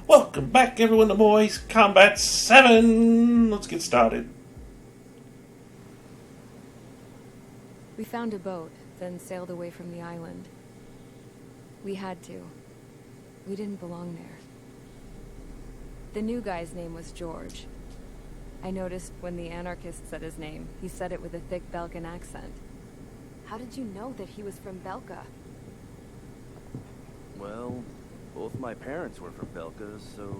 Welcome back, everyone, to Boys Combat 7. Let's get started. We found a boat, then sailed away from the island. We had to. We didn't belong there. The new guy's name was George. I noticed when the anarchist said his name, he said it with a thick Belgian accent. How did you know that he was from Belka? Well, both my parents were from Belka, so...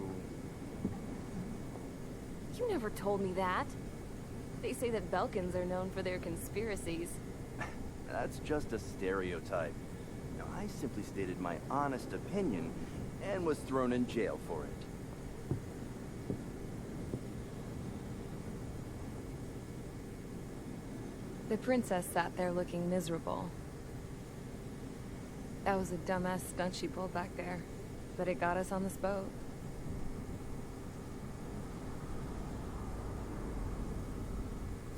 You never told me that. They say that Belkans are known for their conspiracies. That's just a stereotype. Now, I simply stated my honest opinion and was thrown in jail for it. The princess sat there looking miserable. That was a dumbass stunt she pulled back there, but it got us on this boat.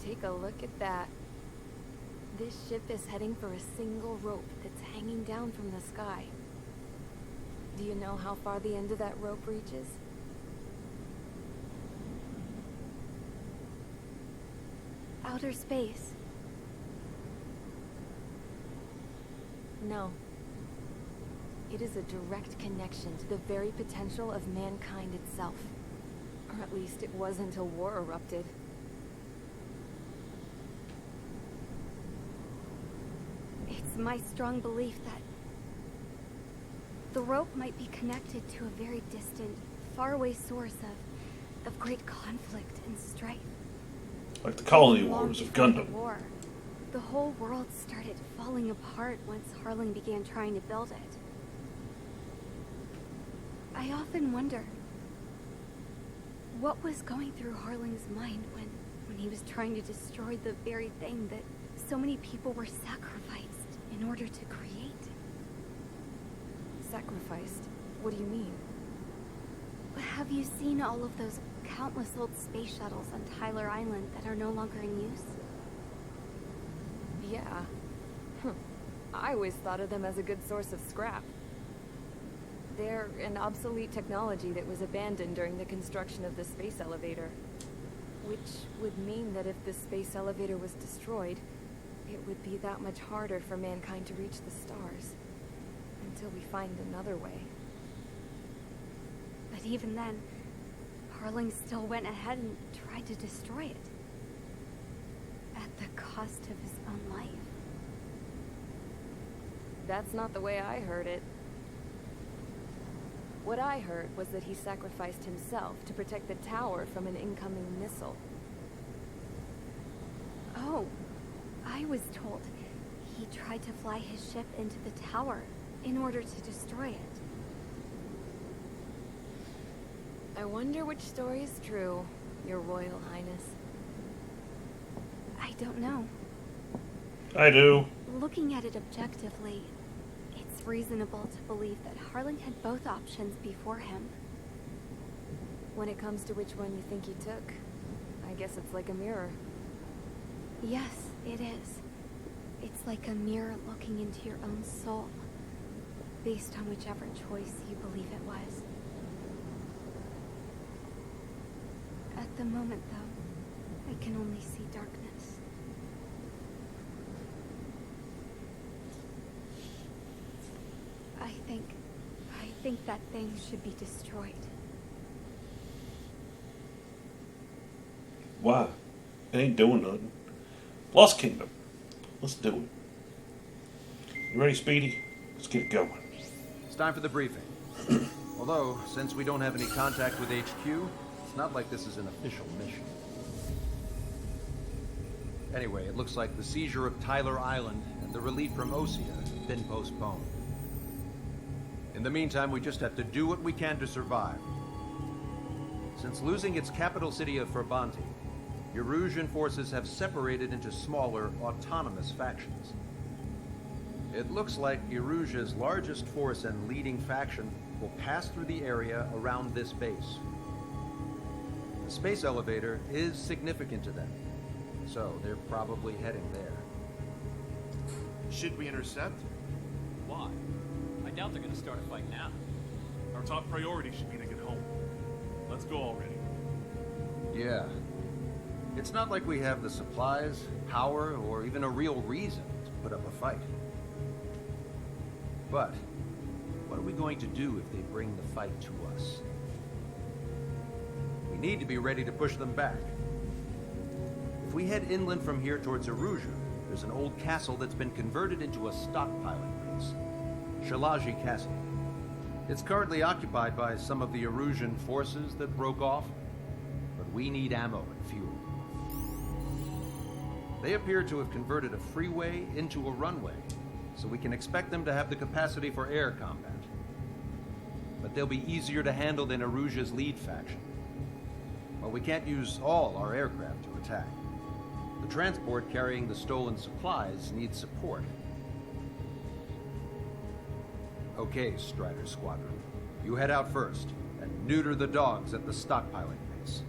Take a look at that. This ship is heading for a single rope that's hanging down from the sky. Do you know how far the end of that rope reaches? Outer space. No. It is a direct connection to the very potential of mankind itself. Or at least it was until war erupted. It's my strong belief that the rope might be connected to a very distant, faraway source of great conflict and strife. Like the colony Long wars of before the Gundam. war, the whole world started falling apart once Harling began trying to build it. I often wonder what was going through Harling's mind when he was trying to destroy the very thing that so many people were sacrificed in order to create. Sacrificed? What do you mean? Have you seen all of those countless old space shuttles on Tyler Island that are no longer in use? Yeah. I always thought of them as a good source of scrap. They're an obsolete technology that was abandoned during the construction of the space elevator. Which would mean that if the space elevator was destroyed, it would be that much harder for mankind to reach the stars. Until we find another way. But even then, Harling still went ahead and tried to destroy it. At the cost of his own life. That's not the way I heard it. What I heard was that he sacrificed himself to protect the tower from an incoming missile. Oh, I was told he tried to fly his ship into the tower in order to destroy it. I wonder which story is true, Your Royal Highness. I don't know. I do. Looking at it objectively, it's reasonable to believe that Harling had both options before him. When it comes to which one you think he took, I guess it's like a mirror. Yes, it is. It's like a mirror looking into your own soul, based on whichever choice you believe it was. At the moment, though, I can only see darkness. I think that thing should be destroyed. Why? It ain't doing nothing. Lost Kingdom. Let's do it. You ready, Speedy? Let's get it going. It's time for the briefing. Although, since we don't have any contact with HQ, it's not like this is an official mission. Anyway, it looks like the seizure of Tyler Island and the relief from Osea have been postponed. In the meantime, we just have to do what we can to survive. Since losing its capital city of Ferbanti, Erusian forces have separated into smaller, autonomous factions. It looks like Erusia's largest force and leading faction will pass through the area around this base. The space elevator is significant to them, so they're probably heading there. Should we intercept? Why? I doubt they're gonna start a fight now. Our top priority should be to get home. Let's go already. Yeah. It's not like we have the supplies, power, or even a real reason to put up a fight. But, what are we going to do if they bring the fight to us? We need to be ready to push them back. If we head inland from here towards Aruja, there's an old castle that's been converted into a stockpiling base. Shalaji Castle. It's currently occupied by some of the Arujan forces that broke off, but we need ammo and fuel. They appear to have converted a freeway into a runway, so we can expect them to have the capacity for air combat. But they'll be easier to handle than Aruja's lead faction. Well, we can't use all our aircraft to attack. The transport carrying the stolen supplies needs support. Okay, Strider Squadron. You head out first, and neuter the dogs at the stockpiling base.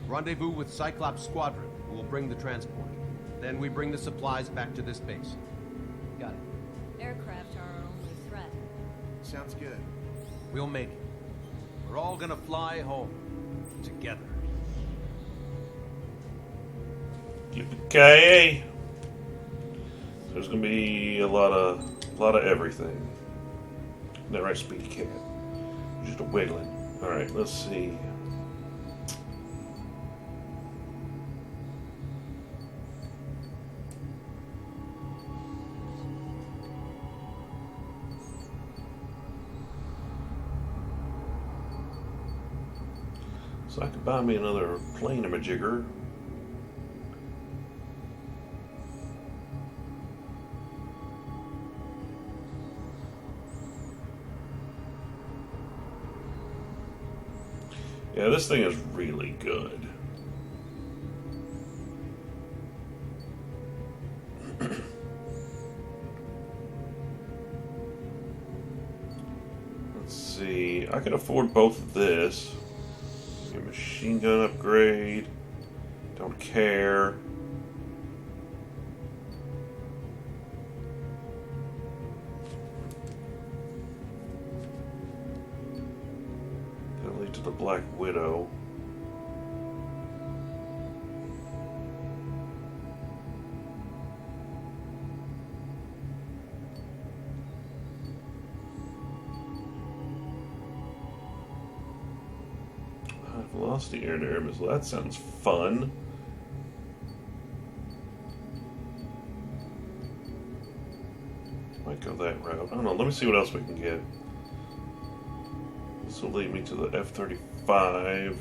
Rendezvous with Cyclops Squadron, who will bring the transport. Then we bring the supplies back to this base. Got it. Aircraft are our only threat. Sounds good. We'll make it. We're all gonna fly home. Together. Okay. There's gonna be a lot of everything. That right, Speedy Cat? Just a wiggling. All right, let's see. So I could buy me another plane imajigger. Yeah, this thing is really good. Let's see. I could afford both of this. A machine gun upgrade. Don't care. That'll lead to the Black Widow. Velocity air-to-air missile. That sounds fun. Might go that route. I don't know. Let me see what else we can get. This will lead me to the F-35,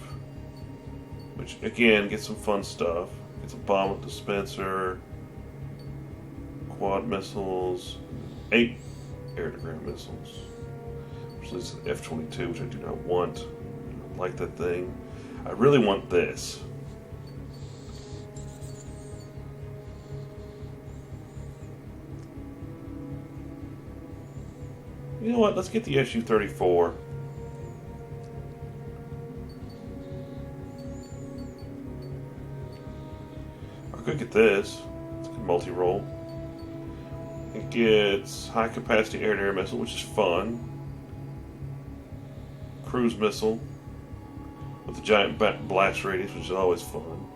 which again gets some fun stuff. Gets a bomb dispenser, quad missiles, 8 air-to-ground missiles. Which leads to the F-22, which I do not want. I don't like that thing. I really want this. You know what? Let's get the Su-34. I could get this. It's a good multi-role. It gets high-capacity air-to-air missile, which is fun. Cruise missile with the giant blast radius, which is always fun.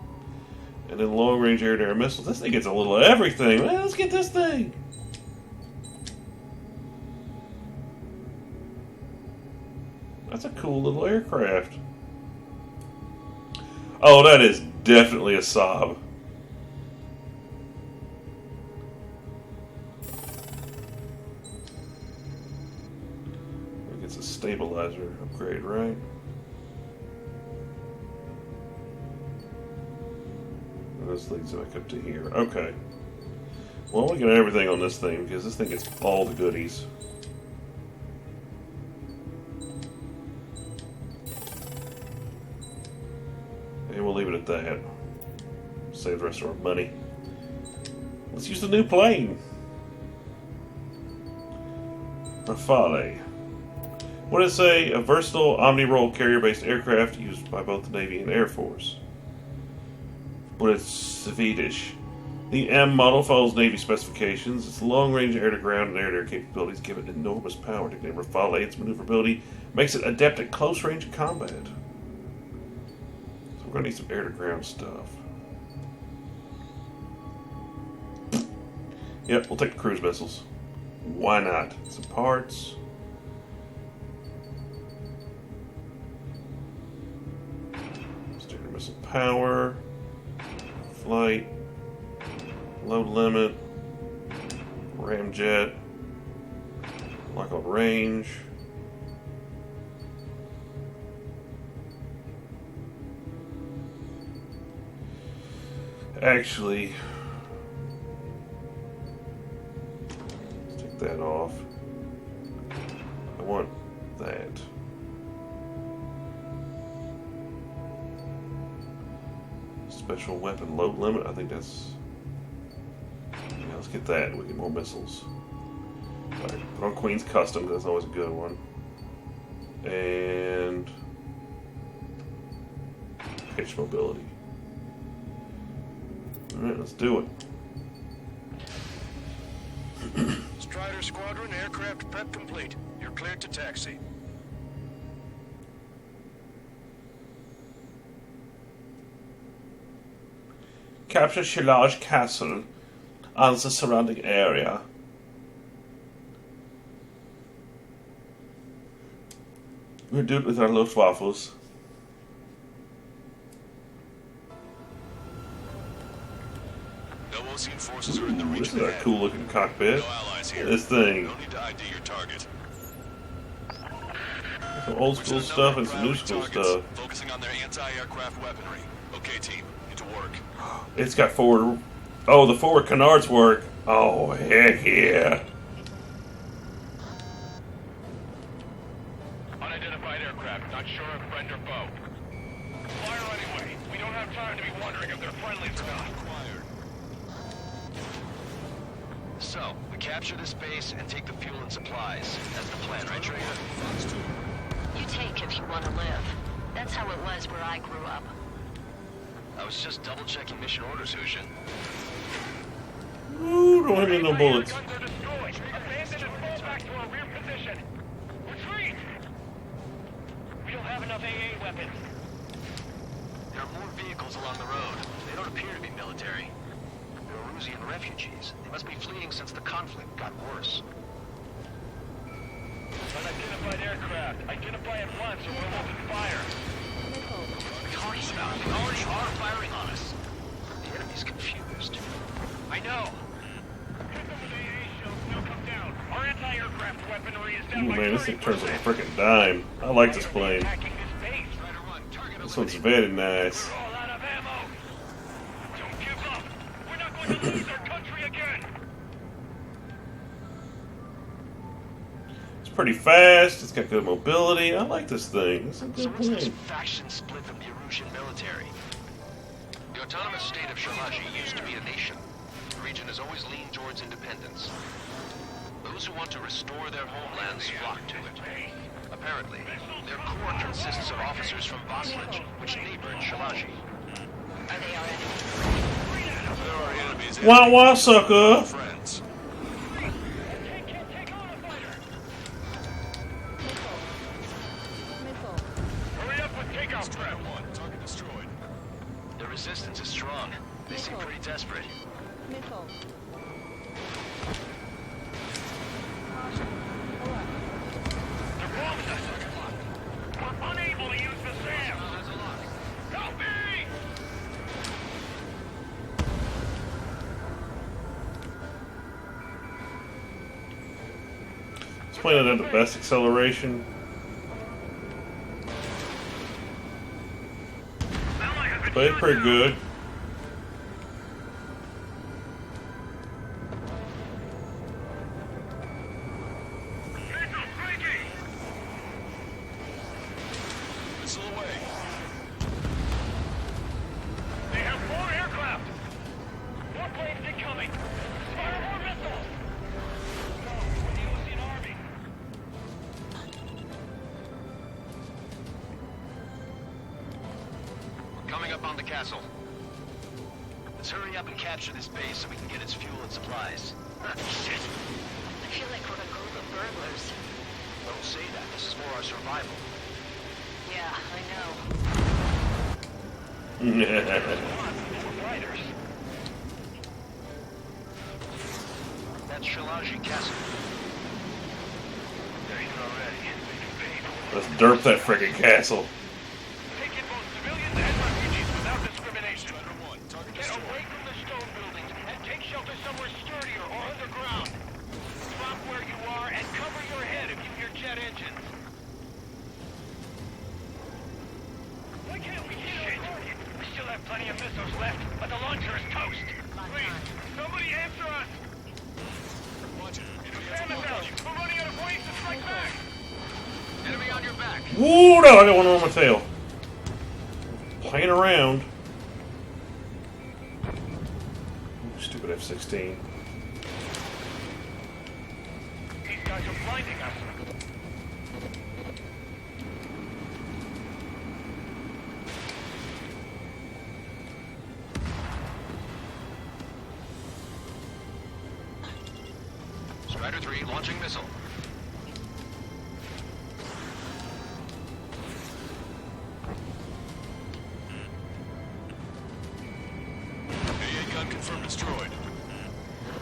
And then long-range air-to-air missiles. This thing gets a little of everything. Man, let's get this thing. That's a cool little aircraft. Oh, that is definitely a Saab. It gets a stabilizer upgrade, right? And this leads back up to here. Okay. Well, we get everything on this thing because this thing gets all the goodies. And we'll leave it at that. Save the rest of our money. Let's use the new plane. Rafale. What does it say? A versatile omni-role carrier-based aircraft used by both the Navy and Air Force. But it's Swedish. The M model follows Navy specifications. Its long-range air-to-ground and air-to-air capabilities give it enormous power. Nicknamed Rafale, its maneuverability makes it adept at close-range combat. So we're going to need some air-to-ground stuff. Yep, we'll take the cruise missiles. Why not? Some parts. Standard missile power. Flight. Load limit. Ramjet. Lock on range. Actually, let's take that off. I want that. Special weapon load limit. I think that's. Yeah, let's get that. We get more missiles. Alright, put on Queen's Custom. That's always a good one. And pitch mobility. Alright, let's do it. Strider Squadron, aircraft prep complete. You're cleared to taxi. Capture Shillage Castle and the surrounding area. We'll do it with our Luftwaffes. Ocean forces are in the This region is a ahead. cool looking cockpit. No allies here. This thing. No need to ID your target. Some old school stuff and some new school stuff. Focusing on their anti-aircraft weaponry. Okay, team, get to work. It's got forward. Oh, the forward canards work. Oh, heck yeah. Unidentified aircraft, not sure if friend or foe. Fire anyway. We don't have time to be wondering if they're friendlies or not. So, we capture this base and take the fuel and supplies. That's the plan, right, Trigger? You take if you want to live. That's how it was where I grew up. I was just double-checking mission orders, Hushin. Ooh, don't hit me with no bullets. Guns are destroyed. Abandon and fall back to our rear position. Retreat! We don't have enough AA weapons. There are more vehicles along the road. They don't appear to be military. They're Erusian refugees. They must be fleeing since the conflict got worse. Unidentified aircraft. Identify at once or we'll open fire. Talking about? They already are firing on us. The enemy's confused. I know. Our anti-aircraft weaponry is down Ooh, by man, this thing 30%. turns like a freaking dime. I like this plane. This one's very nice. We're all out of ammo. Don't give up. We're not going to lose our country again. It's pretty fast. It's got good mobility. I like this thing. It's a good So what's this plane. faction split from the Erusian military? The autonomous state of Shalaji used to be a nation. The region has always leaned towards independence. Those who want to restore their homelands flock to it. Apparently, their core consists of officers from Vaslij, which neighbored Shalaji. Are they our enemies? There are enemies and Wah wah, sucker. friends. Hurry up with takeoff prep. Target destroyed. The resistance is strong. They seem pretty desperate. Missile. They're bombing us. We're unable to use the SAM. Help me! This plane doesn't have the best acceleration. But it's pretty good. Missile away. They have more aircraft. More planes incoming. Fire more missiles. No, we're the Ocean Army. We're coming up on the castle. Let's hurry up and capture this base so we can get its fuel and supplies. Shit. I feel like we're a group of burglars. Don't say that. This is for our survival. Yeah, I know. Fighters. That's Shalaji Castle. They're here already. Let's derp that friggin' castle. Take in both civilians and refugees without discrimination. Get away from the stone buildings and take shelter somewhere sturdier or underground. Drop where you are and cover your head if you hear jet engines. Why can't we hit our target? We still have plenty of missiles left, but the launcher is toast. Please, somebody answer us. We're running out of ways to strike back. Enemy on your back. Woo! No, I got one on my tail. Playing around. Ooh, stupid F-16. These guys are blinding us. Strider 3 launching missile. AA gun confirmed destroyed.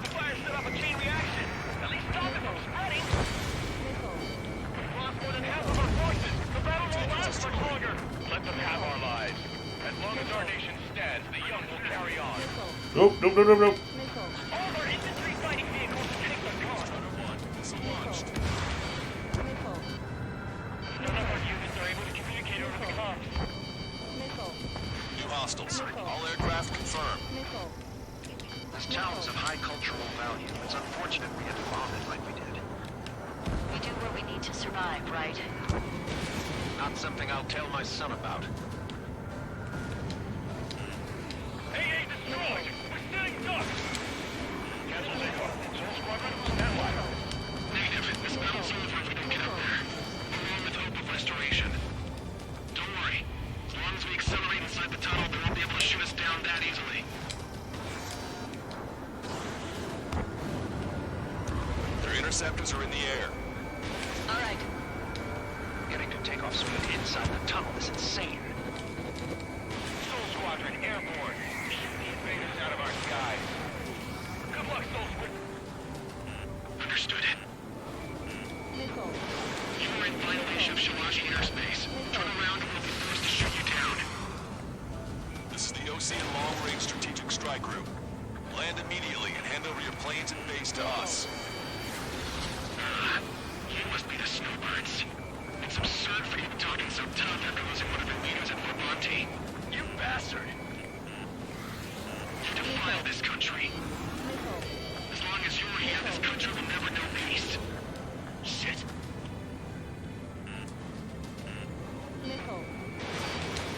The fire set off a chain reaction. At least stop it from spreading. We've lost more than half of our forces. The battle won't last much longer. Let them have our lives. As long as our nation stands, the young will carry on. Nope, nope, nope, nope, nope. All of our infantry fighting vehicles and tanks are gone. Missile launched. None of our units are able to communicate over the comms. New hostiles. All aircraft confirmed. This town is of high cultural value. It's unfortunate we had to bomb it like we did. We do what we need to survive, right? Not something I'll tell my son about. AA destroyed! We're sitting ducks! Cancel takeoff. Soul Squadron, stand by. Negative. This battle's over if we don't get up there. We're on with hope of restoration. Don't worry. As long as we accelerate inside the tunnel, they won't be able to shoot us down that easily. Their interceptors are in the air. All right. Getting to takeoff speed inside the tunnel is insane. Soul Squadron airborne. Shoot the invaders out of our sky. Good luck, Soul Squadron. Understood. You are in violation of Shalaji airspace. Turn around and we'll be forced to shoot you down. This is the OC and long-range strategic strike group. Land immediately and hand over your planes and base to us. You must be the snowbirds. It's absurd for you talking so tough after losing one of your leaders at Fort Monty. You bastard! You defile this country. As long as you're here, this country will never know peace. Shit.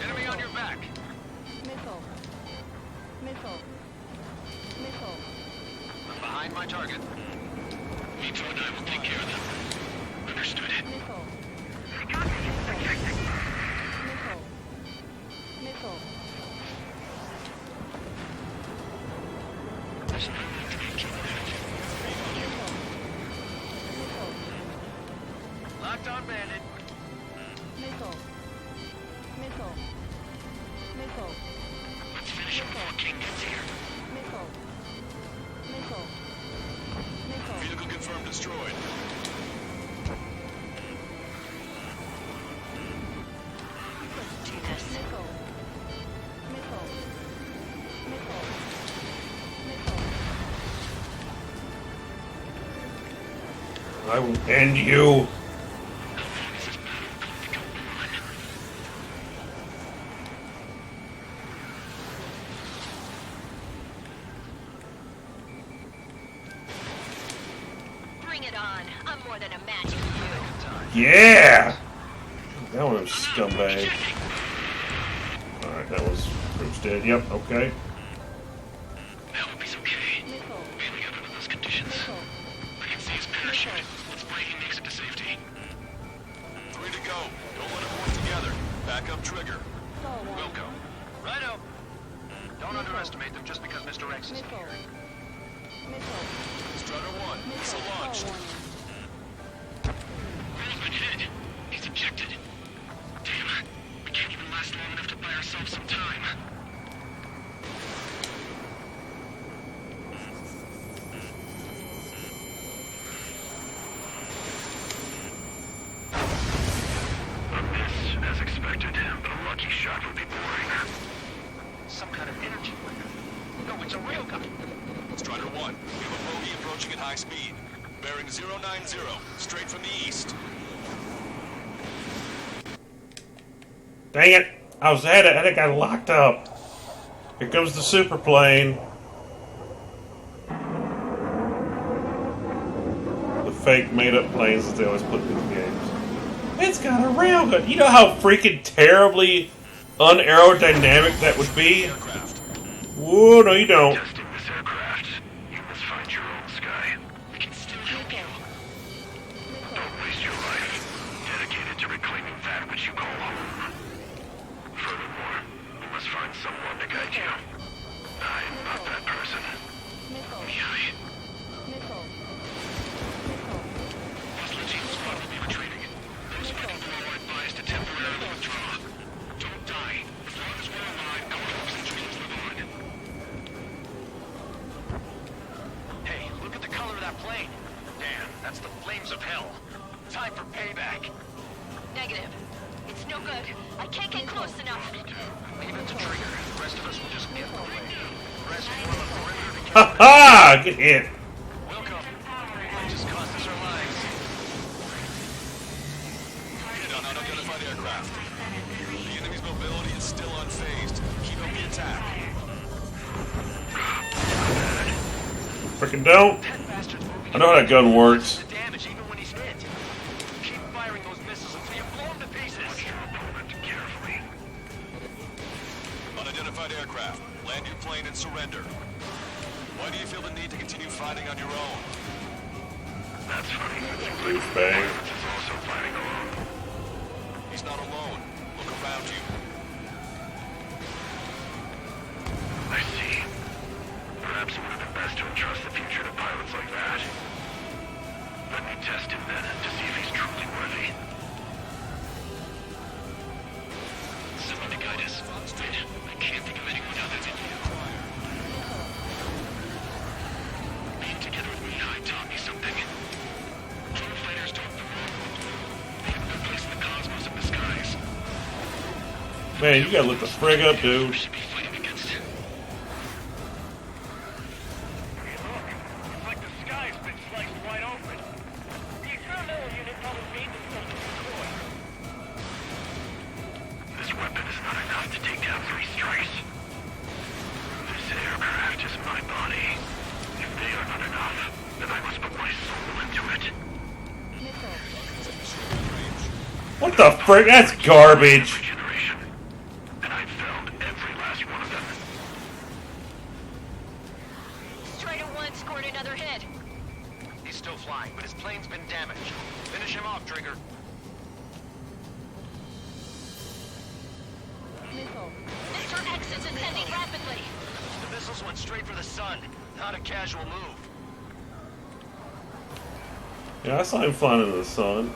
Enemy on your back. I'm behind my target. Vito and I will take care of them. Understood. There's no need to be killed. Locked on bandit. Let's finish him before King gets here. Vehicle confirmed destroyed. Let's do this. I will end you. Bring it on. I'm more than a match for you. Yeah! That one was scumbag. Alright, that was Group's dead. Yep, okay. I hope he's okay. Bailing out under those conditions. I can see his parachute. Let's pray he makes it to safety. 3 to go. Don't let it work together. Back up trigger. Wilco. Righto. Don't underestimate them just because Mr. X is here. Strutter 1, missile launched. Bill's been hit. He's ejected. Damn, we can't even last long enough to buy ourselves some time. A miss, as expected, but a lucky shot would be boring. Some kind of energy weapon. No, it's a real gun. Strider 1, we have a bogey approaching at high speed. Bearing 090, straight from the east. Dang it! I was at it and it got locked up. Here comes the super plane. The fake made-up planes that they always put in these games. It's got a railgun. You know how freaking terribly unaerodynamic that would be? Whoa, no you don't. Testing this aircraft. You must find your own sky. We can still help you. Don't waste your life. Dedicated to reclaiming that which you call home. Furthermore, you must find someone to guide you. I'm not that person. Mihai. Constantine's squad will be retreating. Those fighting below are advised to temporarily withdraw. Don't die. As long as we're alive, our hopes and dreams live on. Hey, look at the color of that plane. Damn, that's the flames of hell. Time for payback. Negative. It's no good. I can't get close enough. Leave it to Trigger. The rest of us will just get away. Rest form a perimeter to Ha ha! Get hit. Welcome. It just cost us our lives. We did not identify the aircraft. The enemy's mobility is still unfazed. Keep up the attack. Freaking don't. That bastard's moving. I know how that gun works. The damage even when he's hit. Keep firing those missiles until you blow him to pieces. Watch your opponent carefully. Unidentified aircraft. Land your plane and surrender. Why do you feel the need to continue fighting on your own? That's funny. Douchebag. Is also fighting alone. He's not alone. Look around you. I see. Perhaps it would have been best to entrust the future to pilots like that. Let me test him then, to see if he's truly worthy. Someone to guide us. I can't think of anyone other than you. Being together with Mihai taught me something. Drone fighters don't the world. They have no place in the cosmos of the skies. Man, you gotta look the frig up, dude. We should be fighting against him. Hey, look. It's like the sky's been sliced wide open. The experimental unit probably made themselves a decoy. This weapon is not enough to take down 3 strikes. This aircraft is my body. If they are not enough, then I must put my soul into it. What the frick? That's garbage. Generation. And I've found every last one of them. Strider 1 scored another hit. He's still flying, but his plane's been damaged. Finish him off, Trigger. Mr. X is ascending rapidly. The missiles went straight for the sun. Not a casual move. Yeah, I saw him flying into the sun.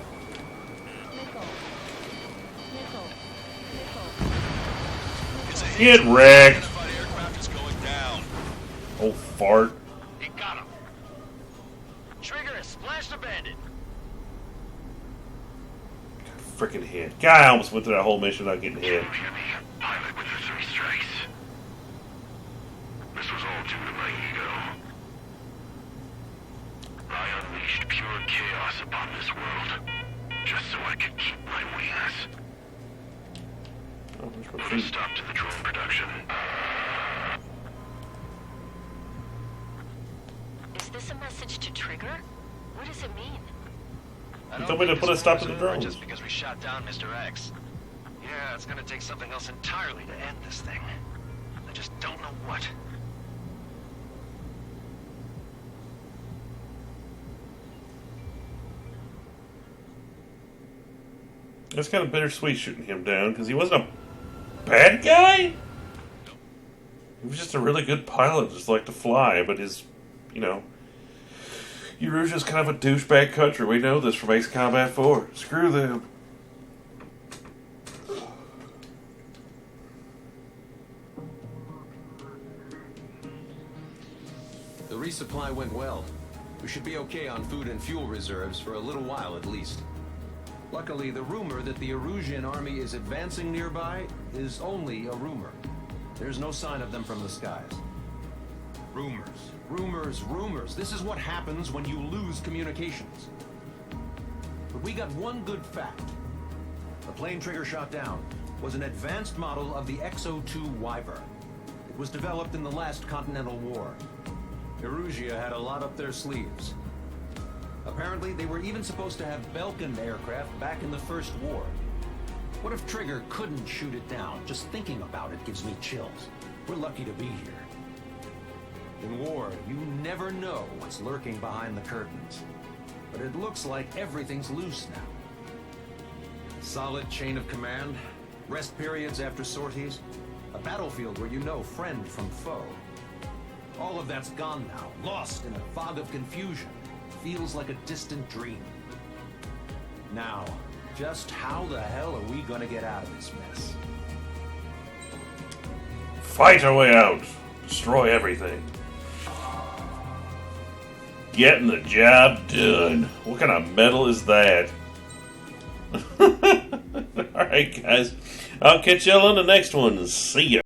It's a hit. Get wrecked. Unidentified aircraft is going down. Oh, fart. He got him. Trigger has splashed a bandit. Freaking hit. Guy, I almost went through that whole mission without getting hit. You hear me? Pilot with the 3 strikes. This was all due to my ego. I unleashed pure chaos upon this world, just so I could keep my wings. Oh, there's my Put a feet. stop to the drone production. Is this a message to Trigger? What does it mean? I You don't told me to think put a this stop war's to the over drones. Just because we shot down Mr. X. Yeah, it's gonna take something else entirely to end this thing. I just don't know what. It's kind of bittersweet shooting him down because he wasn't a bad guy. He was just a really good pilot, just liked to fly, but his, you know, Erusia's kind of a douchebag country. We know this from Ace Combat 4. Screw them. The resupply went well. We should be okay on food and fuel reserves for a little while at least. Luckily, the rumor that the Erusian army is advancing nearby is only a rumor. There's no sign of them from the skies. Rumors, rumors, rumors. This is what happens when you lose communications. But we got one good fact. The plane Trigger shot down was an advanced model of the XO-2 Wyvern. It was developed in the last Continental War. Erusia had a lot up their sleeves. Apparently, they were even supposed to have Belkin aircraft back in the First War. What if Trigger couldn't shoot it down? Just thinking about it gives me chills. We're lucky to be here. In war, you never know what's lurking behind the curtains. But it looks like everything's loose now. Solid chain of command, rest periods after sorties, a battlefield where you know friend from foe. All of that's gone now, lost in a fog of confusion. Feels like a distant dream. Now, just how the hell are we gonna get out of this mess? Fight our way out. Destroy everything. Getting the job done. What kind of metal is that? Alright, guys. I'll catch y'all on the next one. See ya.